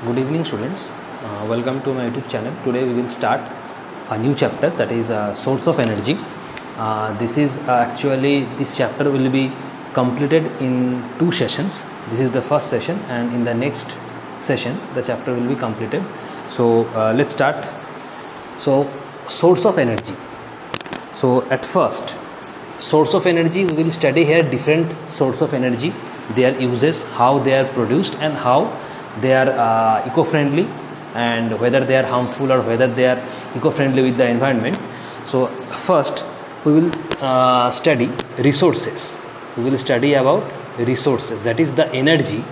Good evening, students. Welcome to my YouTube channel. Today we will start a new chapter, that is source of energy. This chapter will be completed in two sessions. This is the first session, and in the next session the chapter will be completed. So let's start. So source of energy. So at first, source of energy, we will study here different source of energy, their uses, how they are produced, and how they are eco-friendly, and whether they are harmful or whether they are eco-friendly with the environment. So first we will study resources. We will study about resources, that is the energy.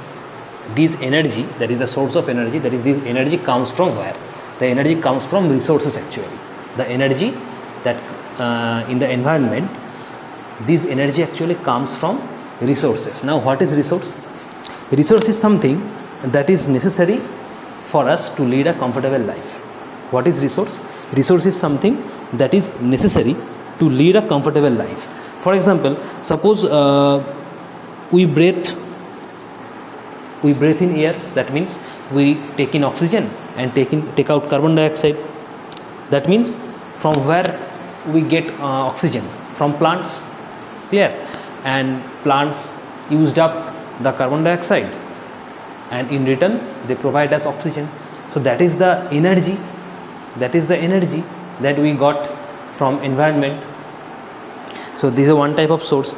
This energy, that is the source of energy, that is this energy comes from where? The energy comes from resources actually. The energy that in the environment, this energy actually comes from resources. Now what is resource? Resource is something that is necessary for us to lead a comfortable life. What is resource? Resource is something that is necessary to lead a comfortable life. For example, suppose we breathe in air, that means we take in oxygen and take out carbon dioxide. That means from where we get oxygen? From plants. Clear? And plants used up the carbon dioxide, and in return they provide us oxygen. So that is the energy, that we got from environment. So this is one type of source.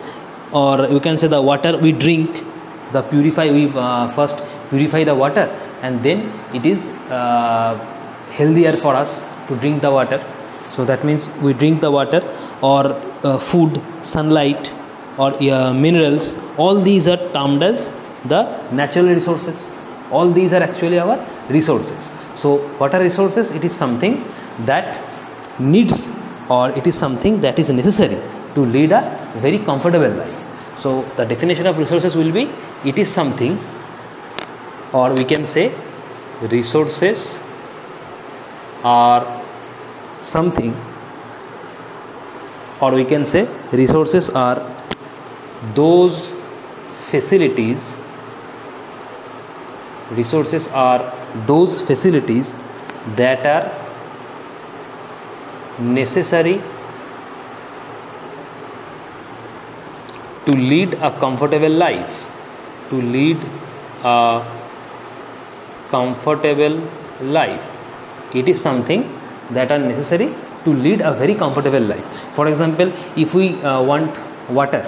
Or you can say the water we drink, we first purify the water, and then it is healthier for us to drink the water. So that means we drink the water, or food, sunlight, or minerals. All these are termed as the natural resources. All these are actually our resources. So what are resources? It is something that needs, or it is something that is necessary to lead a very comfortable life. So the definition of resources will be, it is something, or we can say resources are something, or we can say resources are those facilities that are necessary to lead a comfortable life. It is something that are necessary to lead a very comfortable life. For example, if we want water,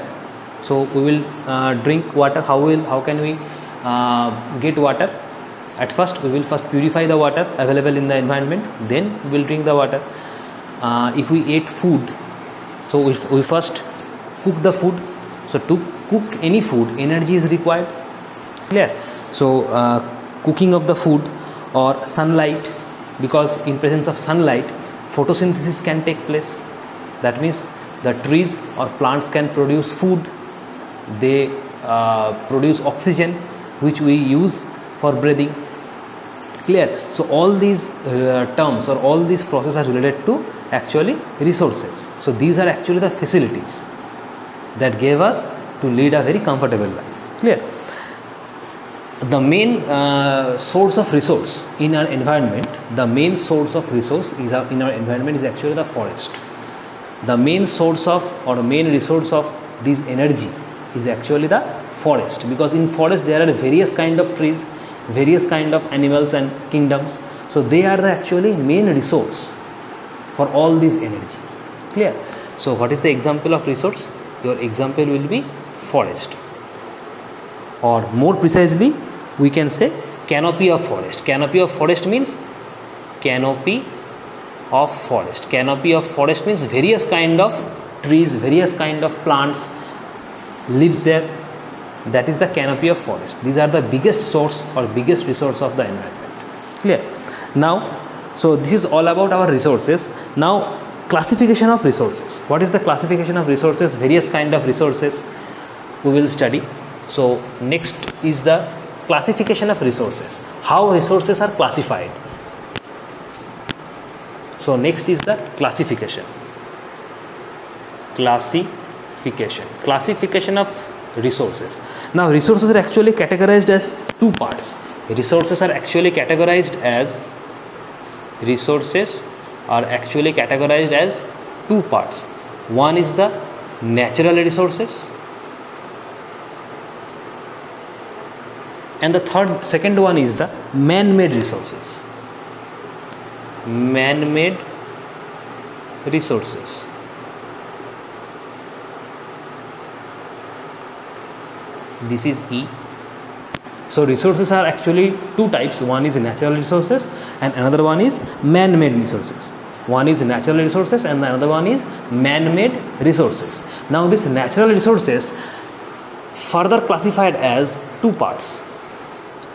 so we will drink water. How can we get water? At first we will purify the water available in the environment, then we will drink the water. If we eat food, so we first cook the food. So to cook any food, energy is required. Clear? So cooking of the food, or sunlight, because in presence of sunlight photosynthesis can take place. That means the trees or plants can produce food. They produce oxygen, which we use for breathing. Clear? So all these terms, or all these processes are related to actually resources. So these are actually the facilities that gave us to lead a very comfortable life. Clear? The main source of resource in our environment, is actually the forest. The main source of, or the main resource of this energy is actually the forest, because in forest there are various kind of trees, various kind of animals and kingdoms. So they are the actually main resource for all this energy. Clear? So what is the example of resource? Your example will be forest, or more precisely we can say canopy of forest. Canopy of forest means various kind of trees, various kind of plants lives there. That is the canopy of forest. These are the biggest source or biggest resource of the environment. Clear? Now, so this is all about our resources. Now, classification of resources. What is the classification of resources? Various kind of resources we will study. So next is the classification of resources. How resources are classified. So next is the classification of resources. Now resources are actually categorized as two parts. resources are actually categorized as two parts. One is the natural resources, and the second one is the man-made resources. Man-made resources. This is E. So resources are actually two types. One is natural resources and another one is man-made resources. One is natural resources and the another one is man-made resources. Now this natural resources further classified as two parts.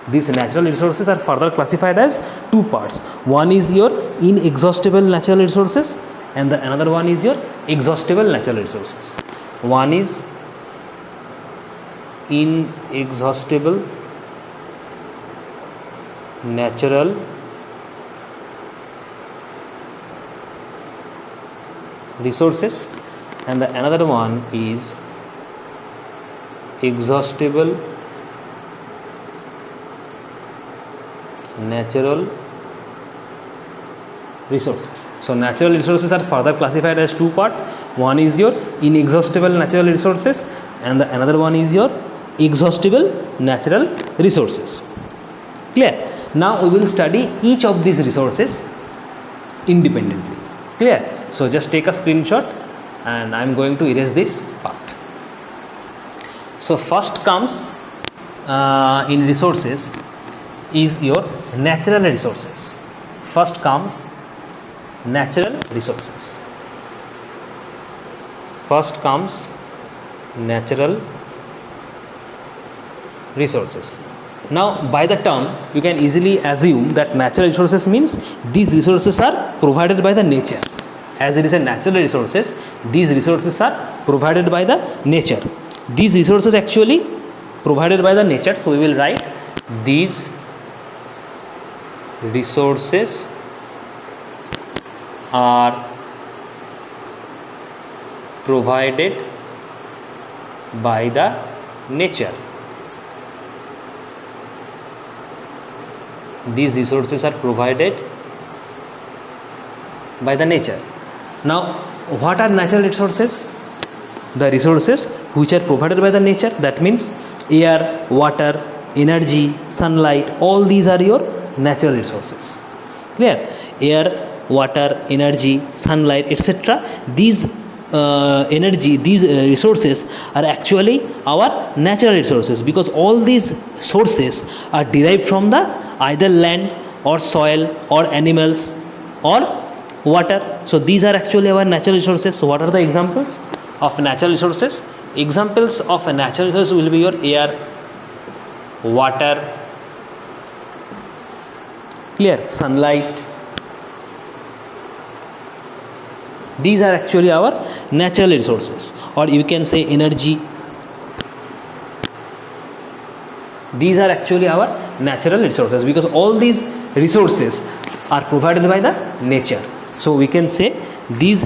These natural resources are further classified as two parts. One is your inexhaustible natural resources and the another one is your exhaustible natural resources. One is inexhaustible natural resources and the another one is exhaustible natural resources. So natural resources are further classified as two parts. One is your inexhaustible natural resources and the another one is your exhaustible natural resources. Clear? Now we will study each of these resources independently. Clear? So just take a screenshot and I am going to erase this part. So first comes in resources is your natural resources. First comes natural resources. First comes natural resources. Now by the term you can easily assume that natural resources means these resources are provided by the nature. As it is a natural resources, these resources are provided by the nature. These resources actually provided by the nature, so we will write these resources are provided by the nature. These resources are provided by the nature. Now what are natural resources? The resources which are provided by the nature, that means air, water, energy, sunlight, all these are your natural resources. Clear? Air, water, energy, sunlight, etc. These resources are actually our natural resources because all these sources are derived from the either land or soil or animals or water. So these are actually our natural resources. So what are the examples of natural resources? Examples of a natural resource will be your air, water, clear, sunlight. These are actually our natural resources, or you can say energy. These are actually our natural resources because all these resources are provided by the nature. So we can say these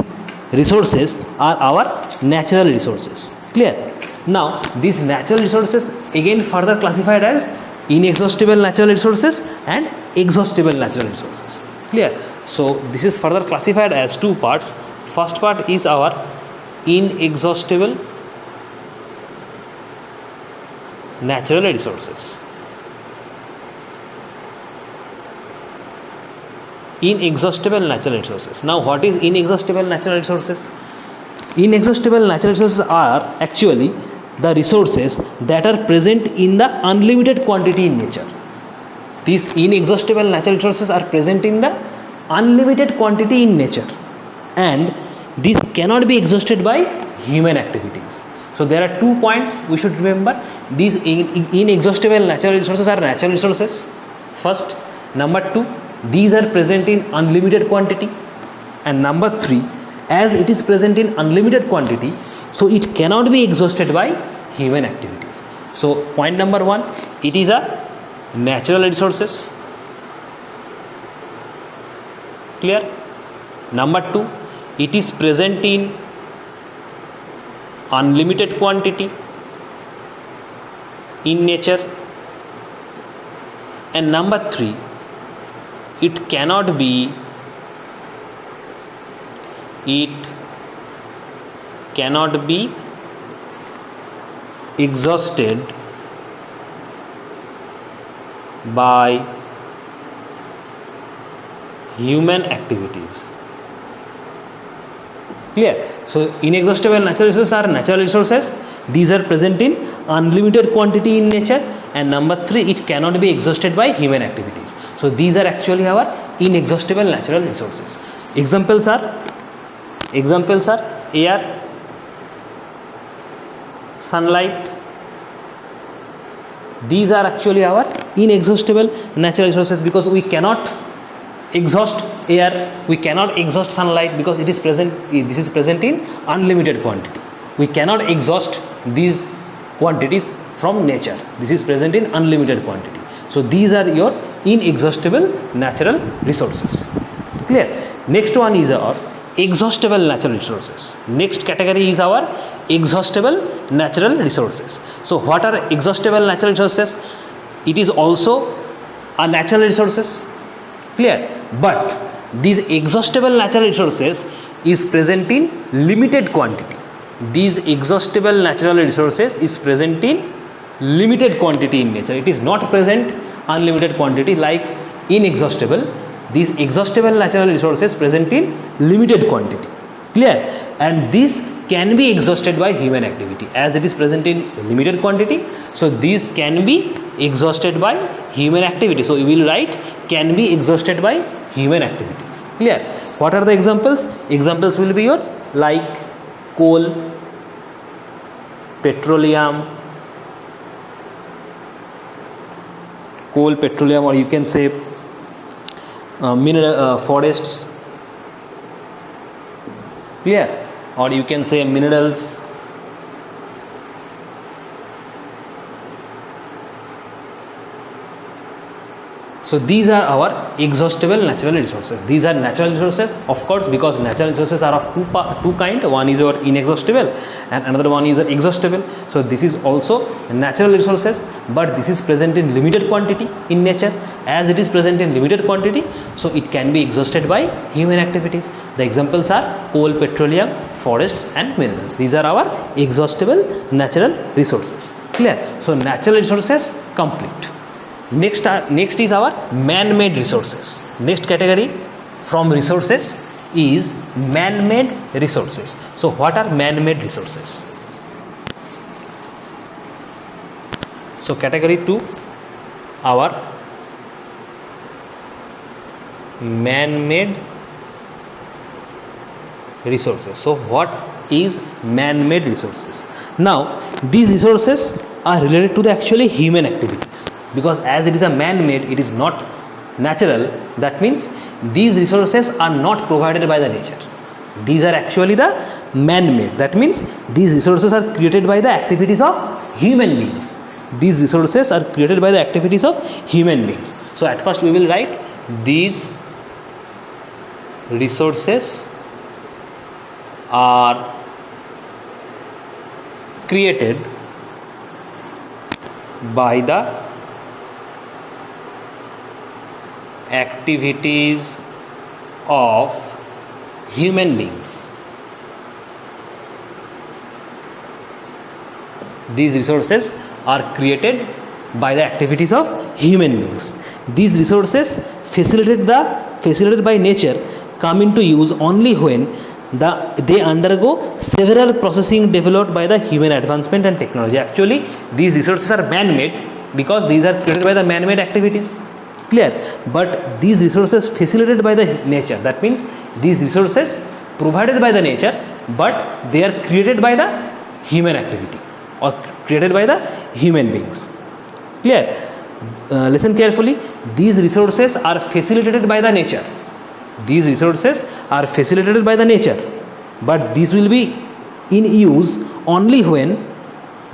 resources are our natural resources. Clear? Now these natural resources again further classified as inexhaustible natural resources and exhaustible natural resources. Clear? So this is further classified as two parts. First part is our inexhaustible natural resources. Inexhaustible natural resources. Now what is inexhaustible natural resources? Inexhaustible natural resources are actually the resources that are present in the unlimited quantity in nature. These inexhaustible natural resources are present in the unlimited quantity in nature, and these cannot be exhausted by human activities. So there are 2 points we should remember. These inexhaustible natural resources are natural resources. First. Number 2, these are present in unlimited quantity. And number 3, as it is present in unlimited quantity, so it cannot be exhausted by human activities. So point number 1, it is a natural resources. Clear? Number 2, it is present in unlimited quantity in nature. And number 3, it cannot be exhausted by human activities. Clear? So inexhaustible natural resources are natural resources. These are present in unlimited quantity in nature. And number 3, it cannot be exhausted by human activities. So these are actually our inexhaustible natural resources. Examples are air, sunlight. These are actually our inexhaustible natural resources, because we cannot exhaust air, we cannot exhaust sunlight, because this is present in unlimited quantity. We cannot exhaust these quantities from nature. This is present in unlimited quantity. So these are your inexhaustible natural resources. Clear? Next one is our exhaustible natural resources. Next category is our exhaustible natural resources. So what are exhaustible natural resources? It is also a natural resources. Clear? But these exhaustible natural resources is present in limited quantity. These exhaustible natural resources is present in limited quantity in nature. It is not present unlimited quantity like inexhaustible. These exhaustible natural resources present in limited quantity. Clear? And this can be exhausted by human activity, as it is present in limited quantity. So these can be exhausted by human activity. So we will write can be exhausted by human activities. Clear? What are the examples? Examples will be your like coal, petroleum, or you can say mineral forests. Clear? Or you can say minerals. So these are our exhaustible natural resources. These are natural resources, of course, because natural resources are of two kind. One is your inexhaustible and another one is exhaustible. So this is also natural resources, but this is present in limited quantity in nature. As it is present in limited quantity, so it can be exhausted by human activities. The examples are coal, petroleum, forests and minerals. These are our exhaustible natural resources. Clear? So natural resources complete. Next is our man-made resources. Next category from resources is man-made resources. So what are man-made resources? So category 2, our man-made resources. So what is man-made resources? Now these resources are related to the actually human activities, because as it is a man-made, it is not natural. That means these resources are not provided by the nature. These are actually the man-made. That means these resources are created by the activities of human beings. These resources are created by the activities of human beings. So at first we will write these resources are created by the activities of human beings. These resources are created by the activities of human beings. These resources facilitated by nature come into use only when they undergo several processing developed by the human advancement and technology. Actually, these resources are man-made because these are created by the man-made activities. Clear? But these resources facilitated by the nature. That means these resources provided by the nature, but they are created by the human activity or created by the human beings. Clear? Listen carefully. These resources are facilitated by the nature. These resources are facilitated by the nature, but these will be in use only when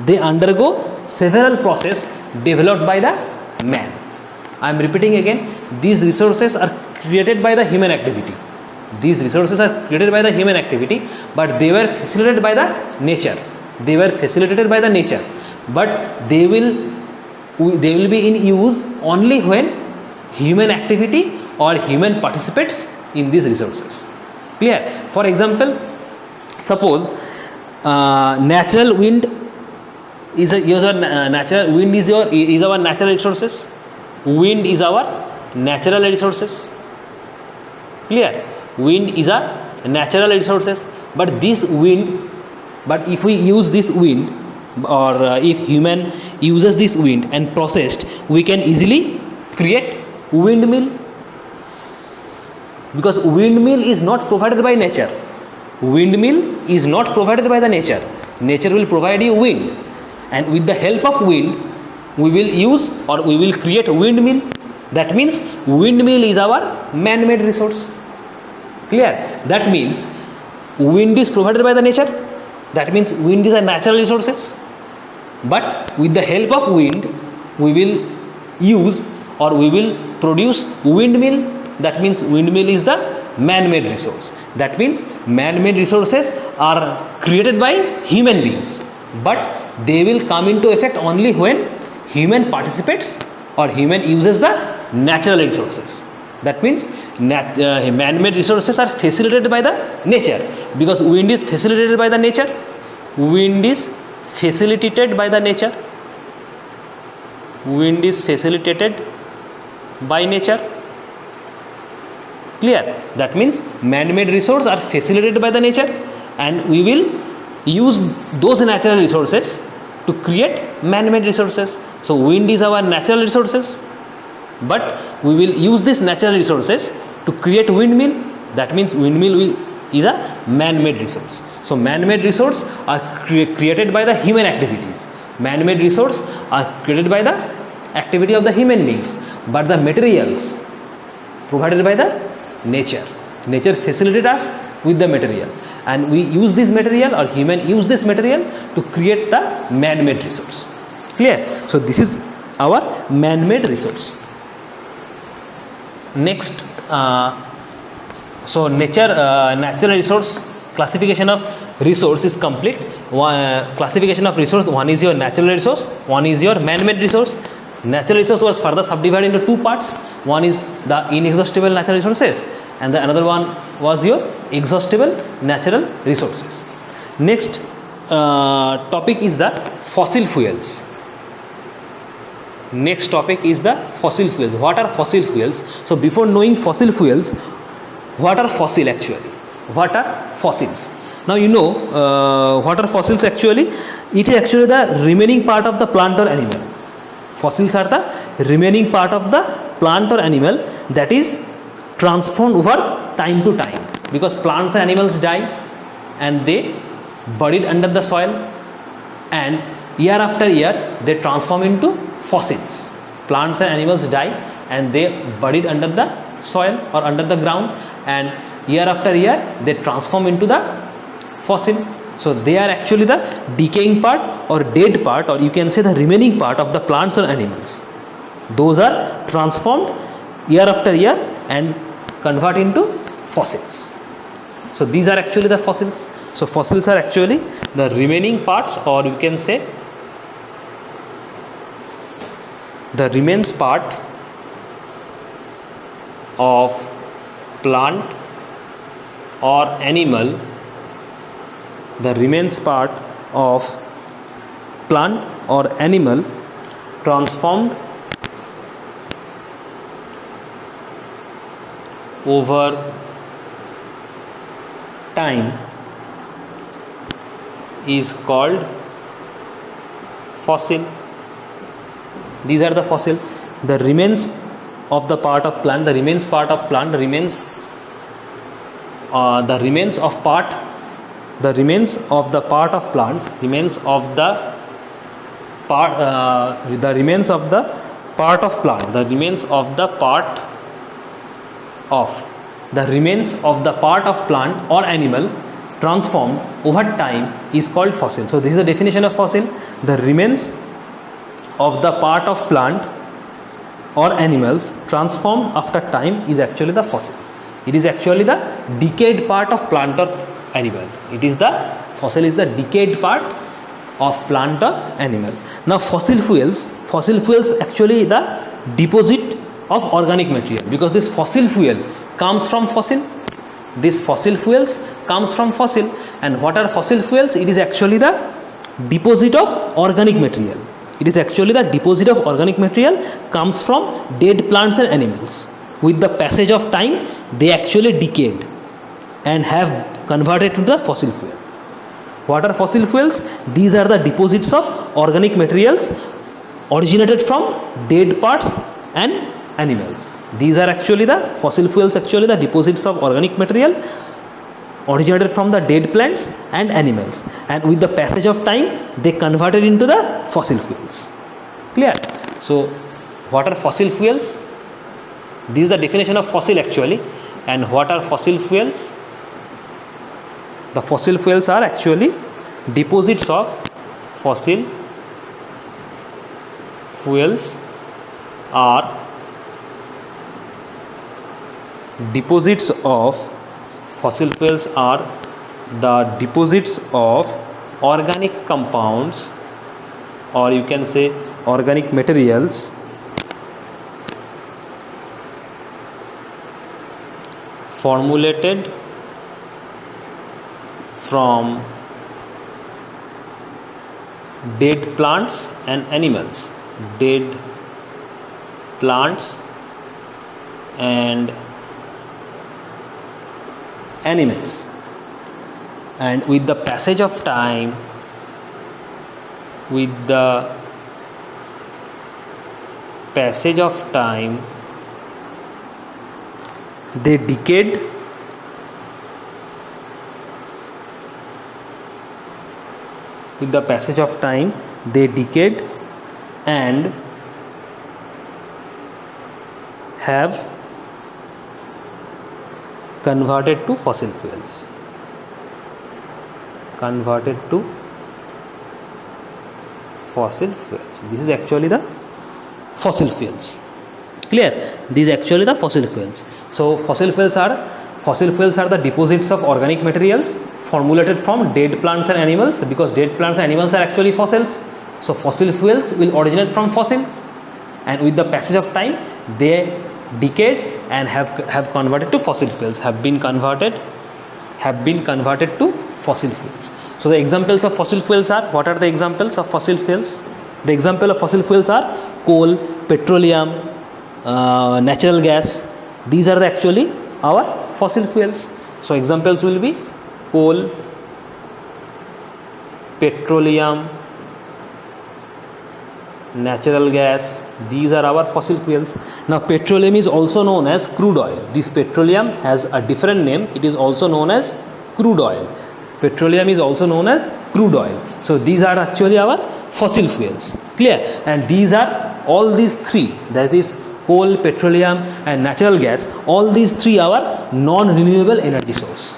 they undergo several processes developed by the man. I am repeating again, these resources are created by the human activity. These resources are created by the human activity, but they were facilitated by the nature. They were facilitated by the nature, but they will they will be in use only when human activity or human participates in these resources. Clear? For example, suppose natural wind is our natural wind is our natural resources. Wind is our natural resources. Clear? Wind is a natural resources, but this wind, but if we use this wind, or if human uses this wind and processed, we can easily create windmill, because windmill is not provided by nature. Windmill is not provided by the nature. Nature will provide you wind, and with the help of wind we will use or we will create windmill. That means windmill is our man-made resource. Clear? That means wind is provided by the nature. That means wind is a natural resources, but with the help of wind we will use or we will produce windmill. That means windmill is the man-made resource. That means man-made resources are created by human beings, but they will come into effect only when human participates or human uses the natural resources. That means man-made resources are facilitated by the nature, because wind is facilitated by the nature. Wind is facilitated by the nature. Wind is facilitated by nature. Clear? That means man-made resources are facilitated by the nature, and we will use those natural resources to create man-made resources. So wind is our natural resources, but we will use these natural resources to create windmill. That means windmill is a man-made resource. So man-made resources are created by the human activities. Man-made resources are created by the activity of the human beings, but the materials provided by the nature. Nature facilitates us with the material, and we use this material or human use this material to create the man-made resource. Clear? So this is our man-made resource. Next, so natural resource classification of resource is complete. Classification of resource: one is your natural resource, one is your man-made resource. Natural resource was further subdivided into two parts. One is the inexhaustible natural resources, and the another one was your exhaustible natural resources. Next topic is the fossil fuels. Next topic is the fossil fuels. What are fossil fuels? So before knowing fossil fuels, what are fossil actually? What are fossils? Now you know what are fossils actually? It is actually the remaining part of the plant or animal. Fossils are the remaining part of the plant or animal that is transformed over time to time, because plants and animals die and they buried under the soil, and year after year they transform into fossils. Plants and animals die and they buried under the soil or under the ground, and year after year they transform into the fossil. So they are actually the decaying part or dead part, or you can say the remaining part of the plants or animals. Those are transformed year after year and convert into fossils. So these are actually the fossils. So fossils are actually the remaining parts, or you can say the remains part of plant or animal, the remains part of plant or animal transformed over time is called fossil. These are the fossil. The remains of the part of plant, the remains part of plant, the remains of the part of plants, remains of the part, the remains of the part of plant, the remains of the part of the remains of the part of plant or animal transformed over time is called fossil. So this is the definition of fossil. The remains of the part of plant or animals transformed after time is actually the fossil. It is actually the decayed part of plant or animal. It is the fossil is the decayed part of plant or animal. Now fossil fuels fossil fuels actually the deposit of organic material, because this fossil fuel comes from fossil. This fossil fuels comes from fossil. And what are fossil fuels? It is actually the deposit of organic material. It is actually the deposit of organic material comes from dead plants and animals. With the passage of time, they actually decayed and have converted to the fossil fuel. What are fossil fuels? These are the deposits of organic materials originated from dead parts and animals. These are actually the fossil fuels, actually the deposits of organic material originated from the dead plants and animals, and with the passage of time they converted into the fossil fuels. Clear? So what are fossil fuels? This is the definition of fossil actually. And what are fossil fuels? The fossil fuels are actually deposits of fossil fuels are deposits of fossil fuels are the deposits of organic compounds, or you can say organic materials formulated from dead plants and animals. Dead plants and animals, and with the passage of time, they decayed and have converted to fossil fuels. This is actually the fossil fuels. Clear? These are actually the fossil fuels. So fossil fuels are the deposits of organic materials formulated from dead plants and animals, because dead plants and animals are actually fossils. So fossil fuels will originate from fossils, and with the passage of time they decayed and have converted to fossil fuels, have been converted to fossil fuels. So the examples of fossil fuels are, what are the examples of fossil fuels? The example of fossil fuels are coal, petroleum, natural gas. These are actually our fossil fuels. So examples will be coal, petroleum, natural gas. These are our fossil fuels. Now petroleum is also known as crude oil. This petroleum has a different name. It is also known as crude oil. Petroleum is also known as crude oil. So these are actually our fossil fuels. Clear? And all these three, that is coal, petroleum and natural gas, all these three are non-renewable energy source.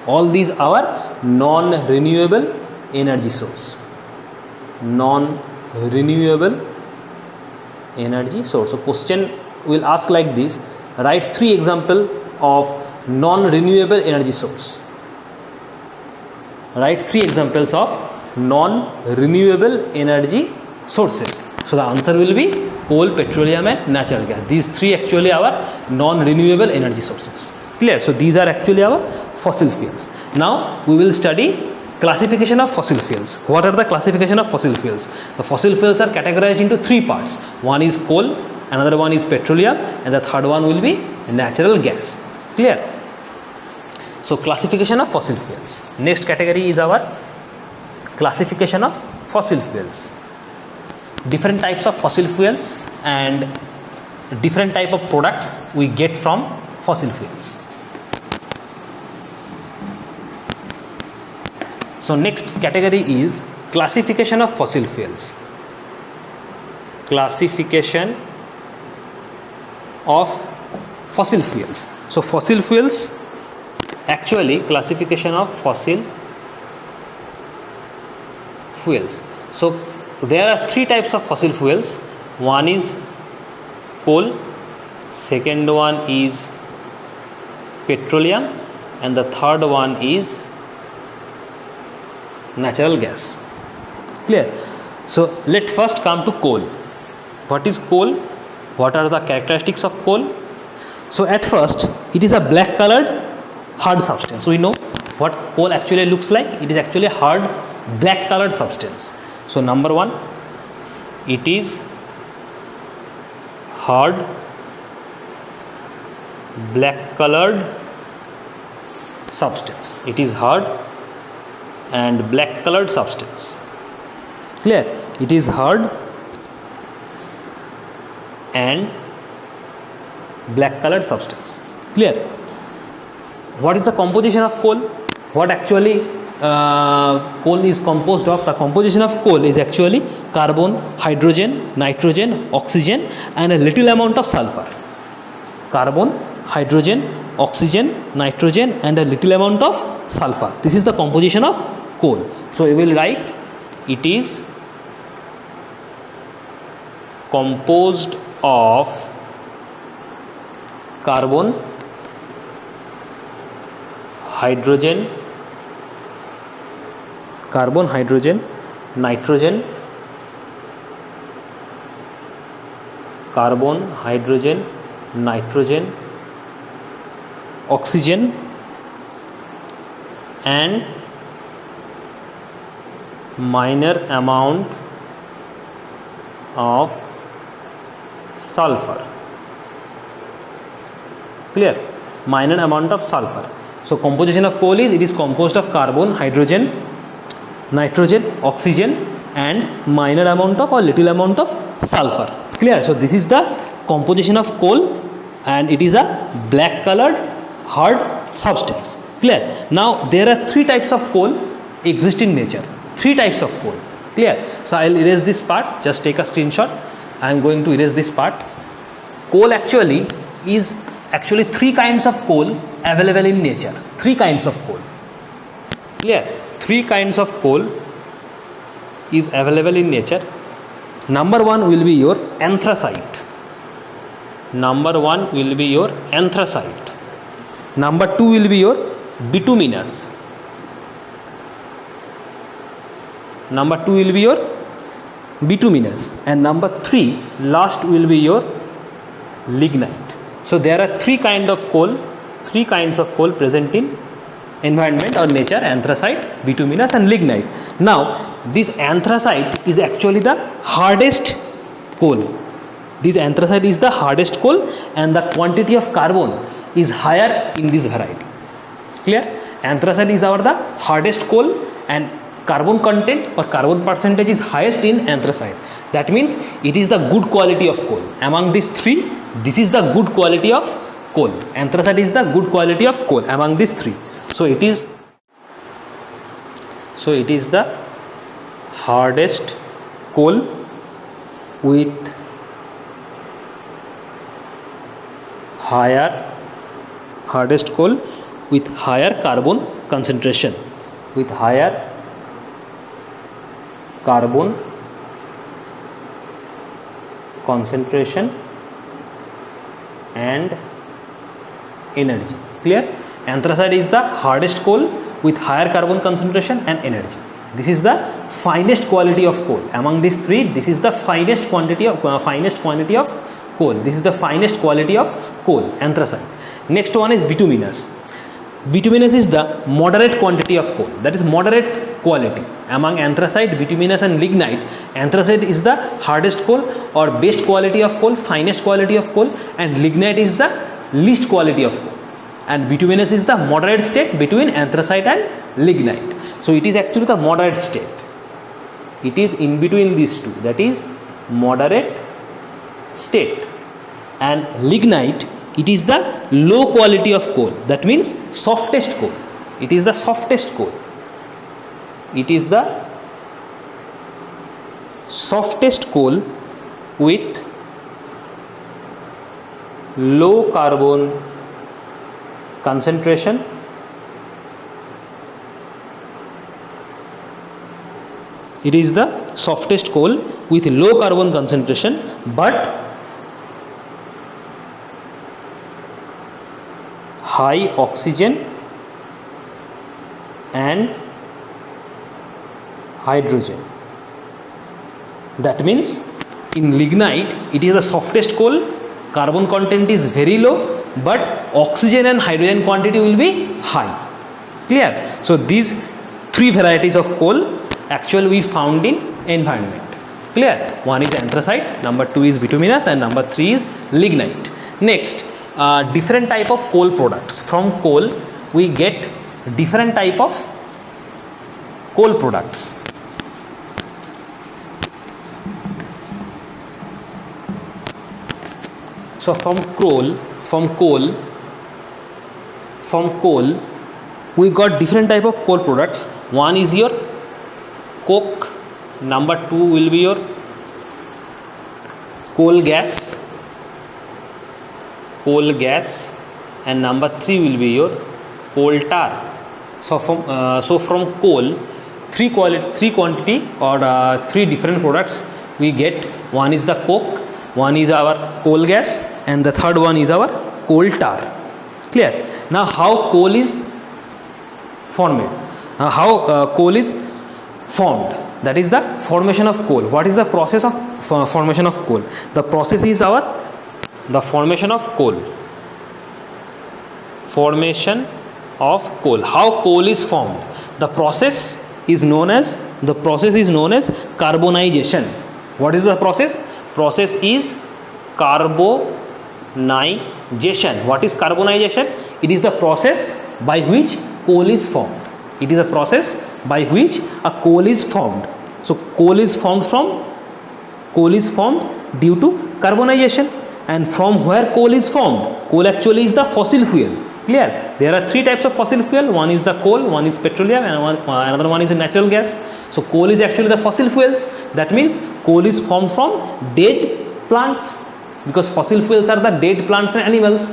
All these are non-renewable energy source. Non-renewable energy source. So question will ask like this: write 3 examples of non-renewable energy source. Write 3 examples of non-renewable energy sources. So the answer will be coal, petroleum and natural gas. These 3 actually are non-renewable energy sources. Clear? So these are actually our fossil fuels. Now we will study classification of fossil fuels. What are the classification of fossil fuels? The fossil fuels are categorized into 3 parts. One is coal, another one is petroleum, and the third one will be natural gas. Clear? So classification of fossil fuels. Next category is our classification of fossil fuels. Different types of fossil fuels and different type of products we get from fossil fuels. So next category is classification of fossil fuels. Classification of fossil fuels. So fossil fuels, actually classification of fossil fuels. So there are 3 types of fossil fuels. One is coal, second one is petroleum, and the third one is natural gas. Clear? So let first come to coal. What is coal? What are the characteristics of coal? So at first it is a black colored hard substance. We know what coal actually looks like. It is actually a hard black colored substance. So number one, it is hard black colored substance. It is hard and black colored substance. Clear? It is hard and black colored substance. Clear? What is the composition of coal? What actually coal is composed of? The composition of coal is actually carbon, hydrogen, nitrogen, oxygen and a little amount of sulfur. Carbon, hydrogen, oxygen, nitrogen and a little amount of sulfur. This is the composition of coal. So we will write it is composed of carbon, hydrogen, nitrogen, carbon, hydrogen, nitrogen, oxygen and minor amount of sulfur. Clear? Minor amount of sulfur. So composition of coal is, it is composed of carbon, hydrogen, nitrogen, oxygen and minor amount of or little amount of sulfur. Clear? So this is the composition of coal and it is a black colored hard substance. Clear? Now there are three types of coal exist in nature. Three types of coal. Clear? So I will erase this part. Just take a screenshot. I am going to erase this part. Coal actually is three kinds of coal available in nature. Three kinds of coal. Clear? Three kinds of coal is available in nature. Number one will be your anthracite. Number one will be your anthracite. Number two will be your bituminous. Number two will be your bituminous. And number three, last will be your lignite. So there are three kinds of coal present in environment or nature: anthracite, bituminous and lignite. Now this anthracite is actually the hardest coal. This anthracite is the hardest coal and the quantity of carbon is higher in this variety. Clear? Anthracite is the hardest coal and carbon content or carbon percentage is highest in anthracite. That means it is the good quality of coal. Among these three, this is the good quality of coal. Anthracite is the good quality of coal among these three. So it is the hardest coal with higher carbon concentration. With higher carbon concentration and energy. Clear? Anthracite is the hardest coal with higher carbon concentration and energy. This is the finest quality of coal. Among these three, this is the finest quantity of coal. This is the finest quality of coal, anthracite. Next one is bituminous. Bituminous is the moderate quantity of coal. That is moderate quality. Among anthracite, bituminous and lignite, anthracite is the hardest coal or best quality of coal, finest quality of coal, and lignite is the least quality of coal. And bituminous is the moderate state between anthracite and lignite. So it is actually the moderate state. It is in between these two. That is moderate state. And lignite, it is the low quality of coal. That means softest coal. It is the softest coal. It is the softest coal with low carbon concentration it is the softest coal with low carbon concentration but high oxygen and hydrogen. That means In lignite, it is the softest coal, carbon content is very low, but oxygen and hydrogen quantity will be high. Clear? So these three varieties of coal actually we found in environment. Clear? One is anthracite, number two is bituminous, and number three is lignite. Next, different type of coal products. From coal we get different type of coal products. So from coal we got different type of coal products. One is your coke, number two will be your coal gas, and number three will be your coal tar. So from coal, three quantity or three different products we get. One is the coke, one is our coal gas, and the third one is our coal tar. Clear? Now how coal is formed? Coal is formed, that is the formation of coal. What is the process of formation of coal? The process is the formation of coal. How coal is formed? The process is known as carbonization. What is the process? Process is carbonization. What is carbonization? It is the process by which coal is formed. It is a process by which a coal is formed. So coal is formed due to carbonization. And from where coal is formed? Coal actually is the fossil fuel. Clear? There are three types of fossil fuel. One is the coal, one is petroleum, and another one is natural gas. So coal is actually the fossil fuels. That means coal is formed from dead plants, because fossil fuels are the dead plants and animals.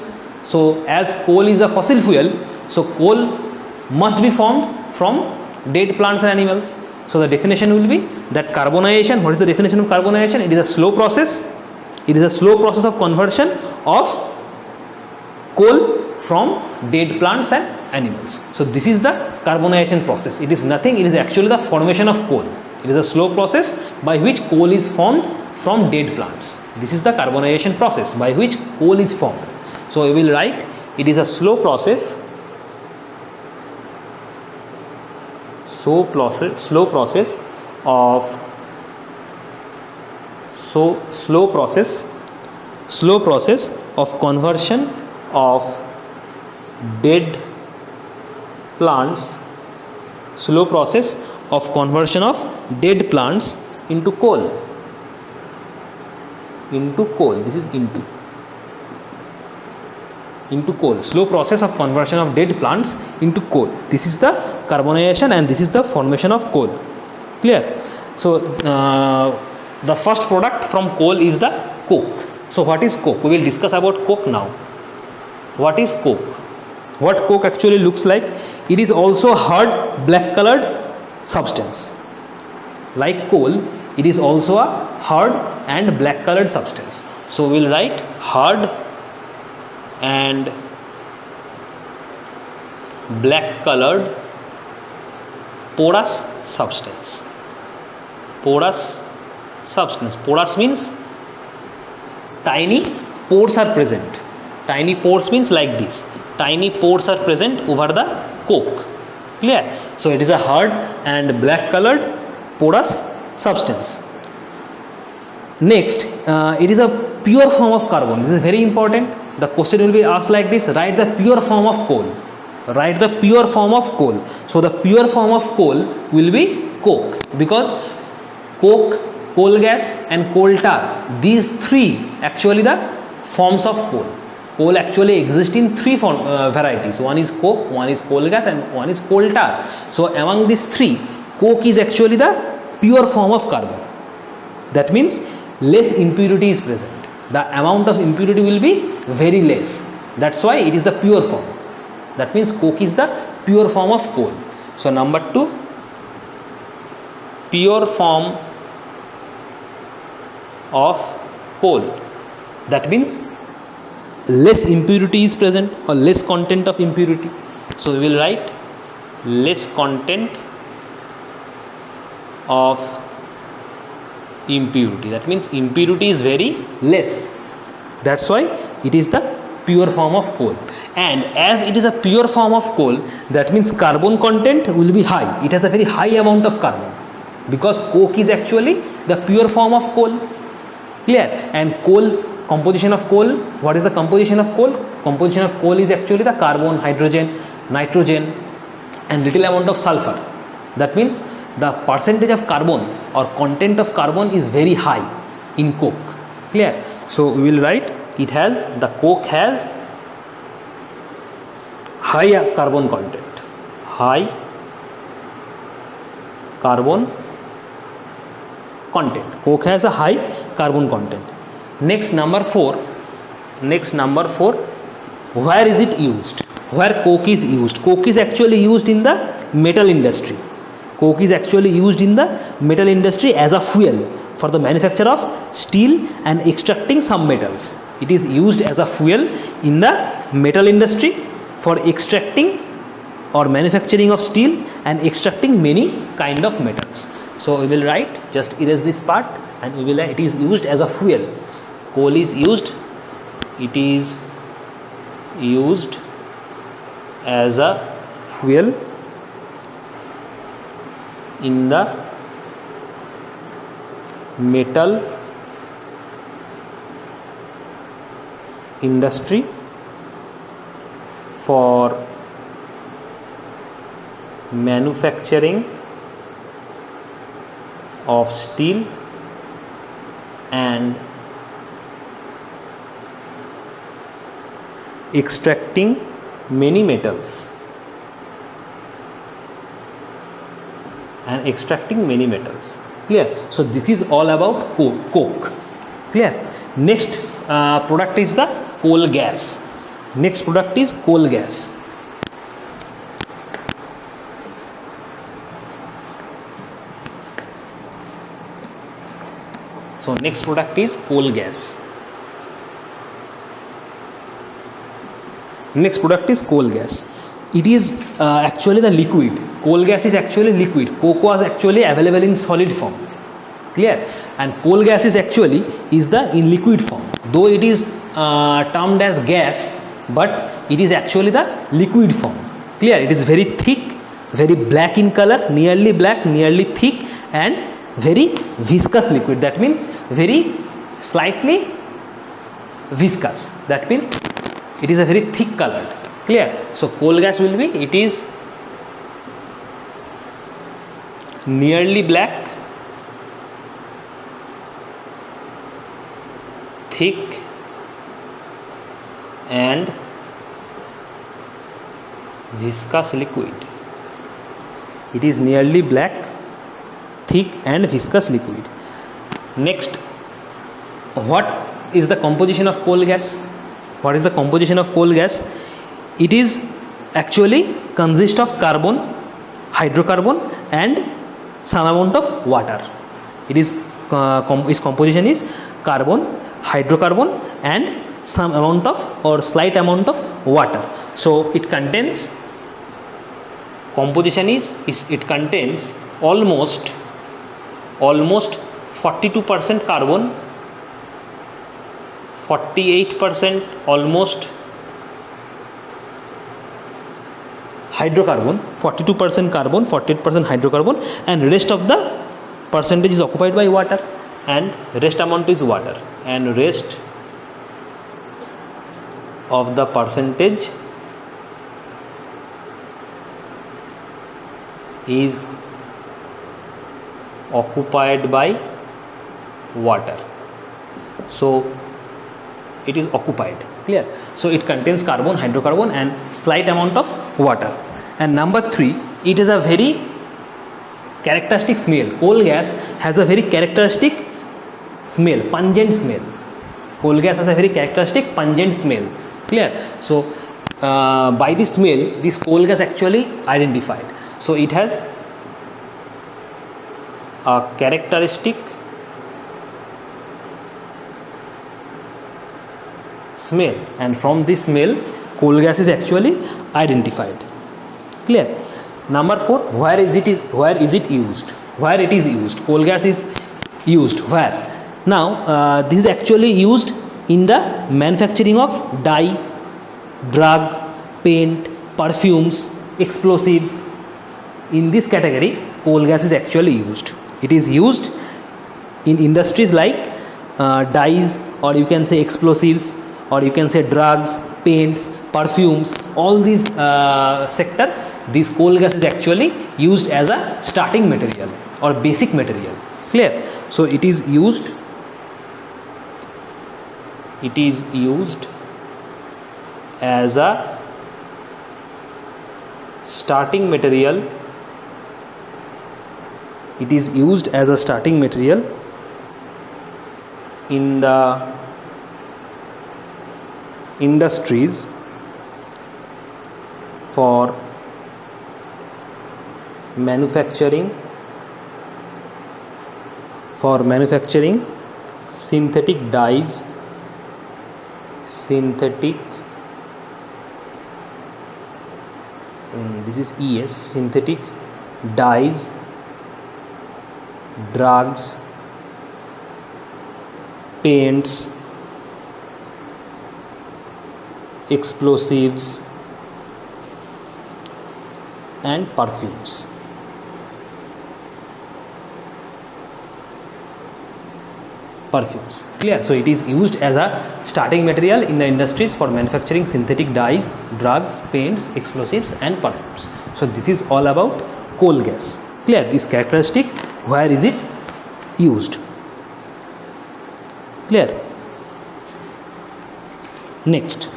So as coal is a fossil fuel, so coal must be formed from dead plants and animals. So the definition will be that carbonization. What is the definition of carbonization? It is a slow process. It is a slow process of conversion of coal from dead plants and animals. So this is the carbonization process. It is nothing, it is actually the formation of coal. It is a slow process by which coal is formed from dead plants. This is the carbonization process by which coal is formed. So we will write, it is a slow process of conversion of dead plants into coal. This is into coal. Slow process of conversion of dead plants into coal. This is the carbonization, and this is the formation of coal. Clear? So the first product from coal is the coke. So what is coke? We will discuss about coke now. What is coke? What coke actually looks like? It is also hard black colored substance. Like coal, it is also a hard and black colored substance. So we will write hard and black colored porous substance. Porous means tiny pores are present. Tiny pores means like this. Tiny pores are present over the coke. Clear? So it is a hard and black colored porous substance. Next, it is a pure form of carbon. This is very important. The question will be asked like this: write the pure form of coal. Write the pure form of coal. So the pure form of coal will be coke, because coke, coal gas and coal tar, these three actually the forms of coal. Coal actually exists in three varieties. One is coke, one is coal gas, and one is coal tar. So among these three, coke is actually the pure form of carbon. That means less impurity is present. The amount of impurity will be very less. That's why it is the pure form. That means coke is the pure form of coal. So number 2, pure form of coal. That means less impurity is present or less content of impurity. So we will write less content of impurity. That means impurity is very less. That's why it is the pure form of coal. And as it is a pure form of coal, that means carbon content will be high. It has a very high amount of carbon, because coke is actually the pure form of coal. Clear? And coal, composition of coal, what is the composition of coal? Composition of coal is actually the carbon, hydrogen, nitrogen and little amount of sulfur. That means the percentage of carbon or content of carbon is very high in coke. Clear? So we will write it has, the coke has high carbon content. High carbon content. Coke has a high carbon content. Next, number 4. Where is it used? Where coke is used? Coke is actually used in the metal industry. Coke is actually used in the metal industry as a fuel for the manufacture of steel and extracting some metals. It is used as a fuel in the metal industry for extracting or manufacturing of steel and extracting many kind of metals. So we will write, just erase this part, and we will write it is used as a fuel. Coal is used, it is used as a fuel in the metal industry for manufacturing of steel and extracting many metals. Clear? So this is all about coke. Clear? Next product is the coal gas. Next product is coal gas. So next product is coal gas. Next product is coal gas. It is actually the liquid. Coal gas is actually liquid. Coke was actually available in solid form. Clear? And coal gas is actually in liquid form. Though it is termed as gas, but it is actually the liquid form. Clear? It is very thick, very black in color, nearly black, nearly thick, and very viscous liquid. That means very slightly viscous. That means it is a very thick colored. Clear? So coal gas will be, it is nearly black, thick and viscous liquid. It is nearly black, thick and viscous liquid. Next, what is the composition of coal gas? What is the composition of coal gas? It is actually consists of carbon, hydrocarbon and some amount of water. It is its composition is carbon, hydrocarbon and some amount of or slight amount of water. So it contains, composition is it contains almost 42% carbon, 48% almost hydrocarbon, 42% carbon, 48% hydrocarbon, and rest of the percentage is occupied by water, and rest amount is water, and rest of the percentage is occupied by water. So it is occupied. Clear? So it contains carbon, hydrocarbon and slight amount of water. And number 3, it is a very characteristic smell. Coal gas has a very characteristic smell, pungent smell. Coal gas has a very characteristic pungent smell. Clear? So by the smell, this coal gas actually identified. So it has a characteristic smell, and from this smell coal gas is actually identified. Clear? Number 4, where is it used? Where it is used? Coal gas is used where? Now this is actually used in the manufacturing of dye, drug, paint, perfumes, explosives. In this category, coal gas is actually used. It is used in industries like dyes, or you can say explosives, or you can say drugs, paints, perfumes, all these sector. This coal gas is actually used as a starting material or basic material. Clear? So it is used as a starting material. It is used as a starting material in the industries for manufacturing synthetic dyes, this is ES, synthetic dyes, drugs, paints, explosives and perfumes. Clear? So it is used as a starting material in the industries for manufacturing synthetic dyes, drugs, paints, explosives and perfumes. So this is all about coal gas. Clear? This characteristic, where is it used? Clear? Next,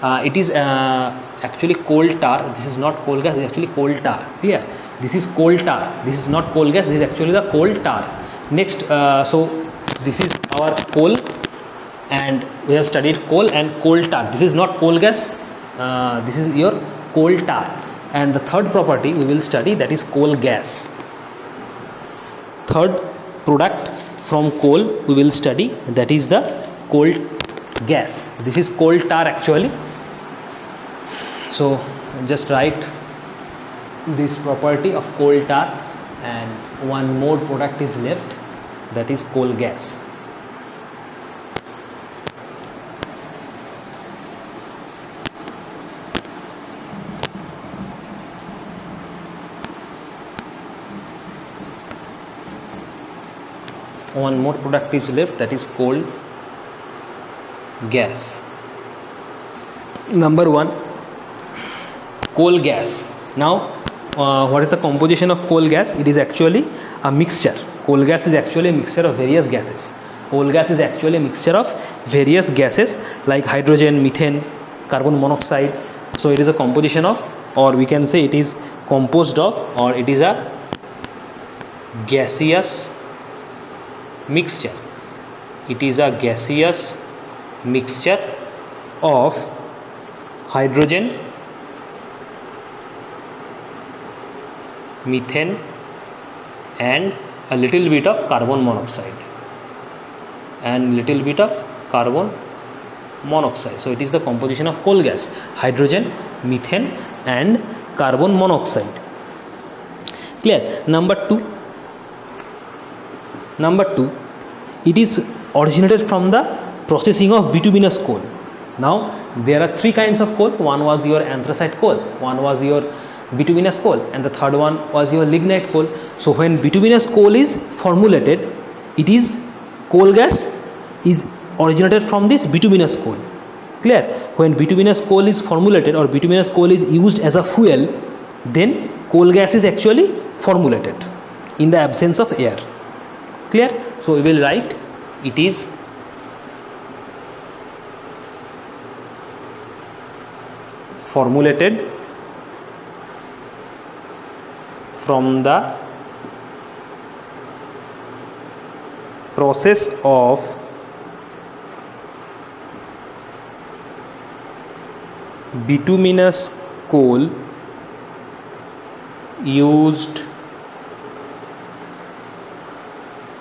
it is actually coal tar. This is not coal gas, this is actually coal tar. Clear? This is coal tar. This is not coal gas, this is actually the coal tar. Next, so this is our coal, and we have studied coal and coal tar. This is not coal gas, this is your coal tar. And the third property we will study, that is coal gas. Third product from coal we will study, that is the coal gas. This is coal tar actually. So just write this property of coal tar, and one more product is left, that is coal gas. One more product is left, that is coal gas. Number one, coal gas. Now what is the composition of coal gas? It is actually a mixture. Coal gas is actually a mixture of various gases. Coal gas is actually a mixture of various gases like hydrogen, methane, carbon monoxide. So it is a composition of, or we can say it is composed of, or it is a gaseous mixture. It is a gaseous mixture of hydrogen, methane and a little bit of carbon monoxide So it is the composition of coal gas: hydrogen, methane and carbon monoxide. Clear? Number two, it is originated from the processing of bituminous coal. Now there are three kinds of coal. One was your anthracite coal, one was your bituminous coal, and the third one was your lignite coal. So when bituminous coal is formulated, it is coal gas is originated from this bituminous coal. Clear? When bituminous coal is formulated or bituminous coal is used as a fuel, then coal gas is actually formulated in the absence of air. Clear? So we will write, it is formulated from the process of bituminous coal used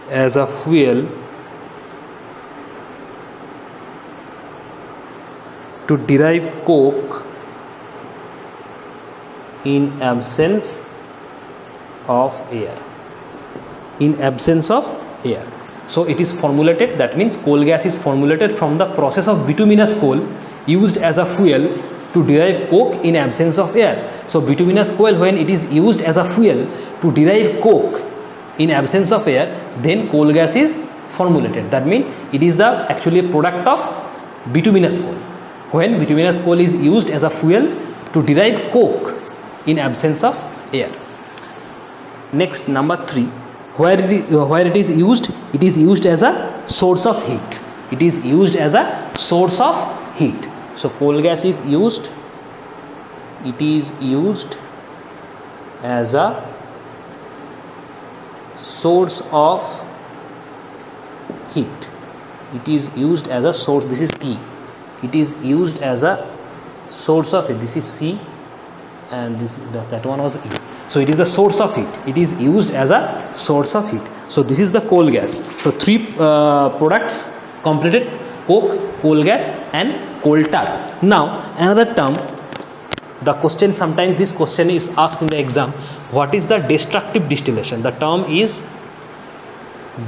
as a fuel to derive coke in absence of air. in absence of air. So it is formulated, that means coal gas is formulated from the process of bituminous coal used as a fuel to derive coke in absence of air. So bituminous coal, when it is used as a fuel to derive coke in absence of air, then coal gas is formulated. That means it is the actually product of bituminous coal. When bituminous coal is used as a fuel to derive coke in absence of air. Next, number 3, where it is used as a source of heat. It is used as a source of heat. So coal gas is used, it is used as a source of heat. It is used as a source, this is E. It is used as a source of heat, this is C, and that one was E. So it is the source of heat. It is used as a source of heat. So this is the coal gas. So 3 products completed: coke, coal gas, and coal tar. Now another term, the question, sometimes this question is asked in the exam, what is the destructive distillation? The term is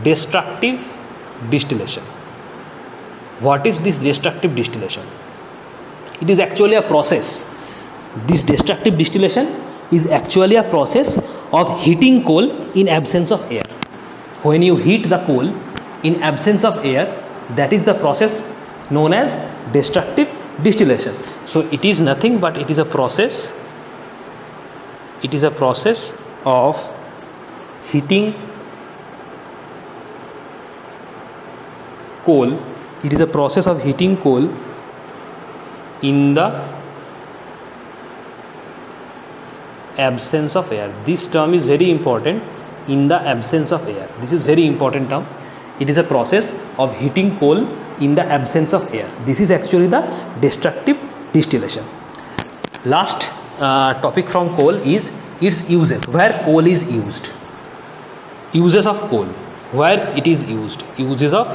destructive distillation. What is this destructive distillation? It is actually a process. This destructive distillation is actually a process of heating coal in absence of air. When you heat the coal in absence of air, that is the process known as destructive distillation. So it is nothing but it is a process. It is a process of heating coal. It is a process of heating coal in the absence of air. This term is very important, in the absence of air. This is very important term. It is a process of heating coal in the absence of air. This is actually the destructive distillation. Last topic from coal is its uses. Where coal is used. Uses of coal. Where it is used. Uses of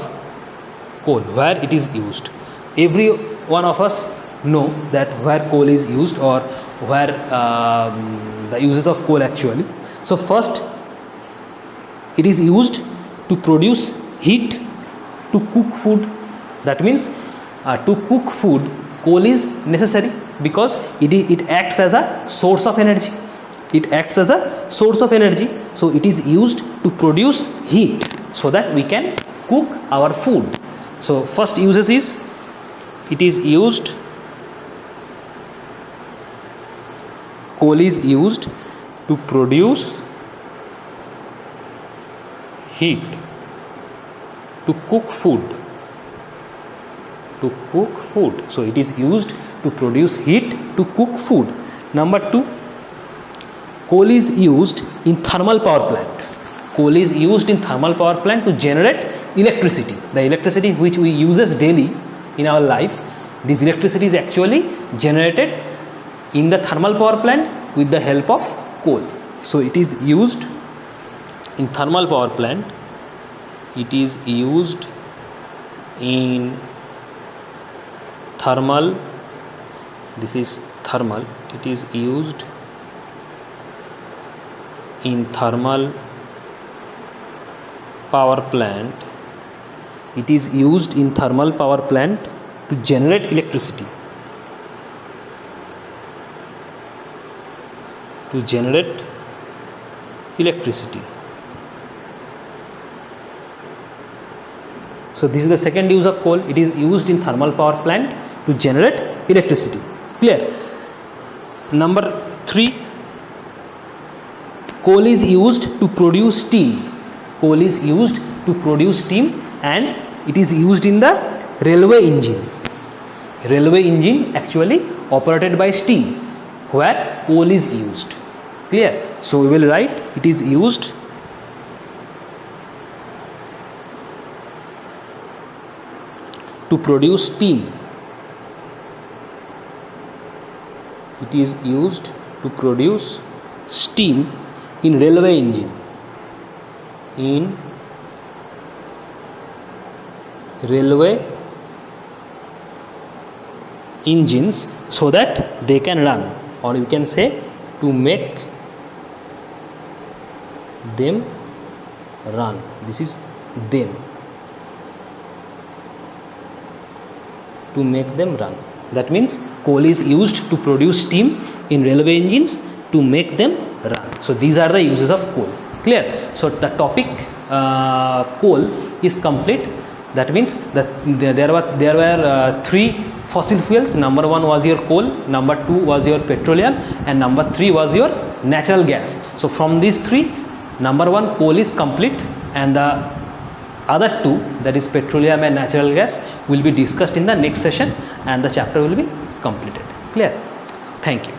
coal. Where it is used. Every one of us know that where coal is used, or where the uses of coal actually. So first, it is used to produce heat, to cook food. That means to cook food, coal is necessary because it acts as a source of energy. It acts as a source of energy. So it is used to produce heat so that we can cook our food. So first uses is, it is used, coal is used to produce heat, to cook food. To cook food. So it is used to produce heat to cook food. Number 2, coal is used in thermal power plant. Coal is used in thermal power plant to generate electricity. The electricity which we uses daily in our life, this electricity is actually generated in the thermal power plant with the help of coal. So it is used in thermal power plant. It is used in thermal, this is thermal, it is used in thermal power plant. It is used in thermal power plant to generate electricity. To generate electricity. So this is the second use of coal. It is used in thermal power plant to generate electricity. Clear? Number 3, coal is used to produce steam. Coal is used to produce steam, and it is used in the railway engine. Railway engine actually operated by steam, where coal is used. Clear? So we will write, it is used to produce steam. It is used to produce steam in railway engine. In railway engines, so that they can run, or you can say to make them run. This is them, to make them run. That means coal is used to produce steam in railway engines to make them run. So these are the uses of coal. Clear? So the topic coal is complete. That means that there were three fossil fuels. Number one was your coal, number two was your petroleum, and number three was your natural gas. So from these three, number one, coal is complete, and the other two, that is petroleum and natural gas, will be discussed in the next session, and the chapter will be completed. Clear? Thank you.